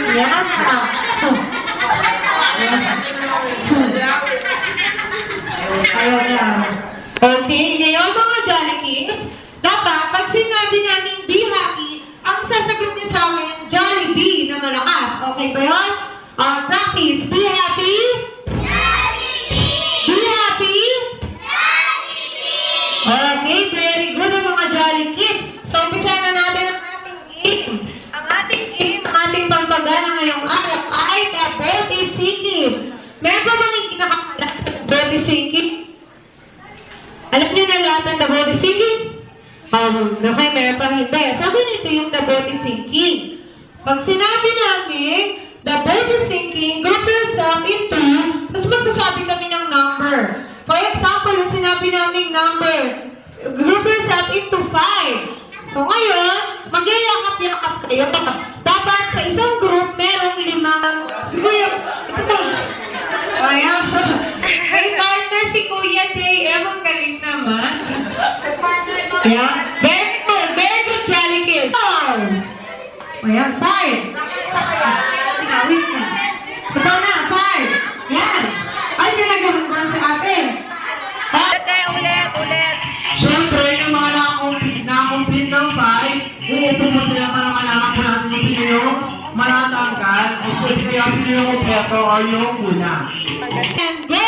Yan. Ayaw niya. Okay, ngayon mga Jolly Kids, dapat pag sinabi namin be happy, ang sasagot niya sa amin, Jollibee na malakas. Okay ba yun? Practice. Be happy. Be happy. Okay, very good mga Jolly Kids. So, umpisa na natin ang ating game. Ang ating game, ang ating pampagana ngayong araw ay the body thinking. Meron ba bang hindi nakakala sa body thinking? Alam niyo na lahat ng the body thinking? Okay, meron pang hindi. So, ganito yung the body thinking. Pag sinabi namin, the body thinking, group yourself into, tapos magsasabi kami ng number. For example, yung sinabi namin number, group yourself into 5. So, ngayon, magyayakap-yakap kayo. Dapat sa isang group, merong 5. Siguro, ito na. Ayan. May partner si Kuya J.M. Ang galing naman. Yeah. Very good, Jolly Kids. Ayan, 5. Sinawit na. Ito na, 5. Yan. Ay, pinagawin ko sa atin. Ulit. Siyempre, yung mga nakakomplete ng 5, uupo mo sila para malaman po natin yung sino yung matatanggal o pwede kaya sino yung kompleto o yung una. And go!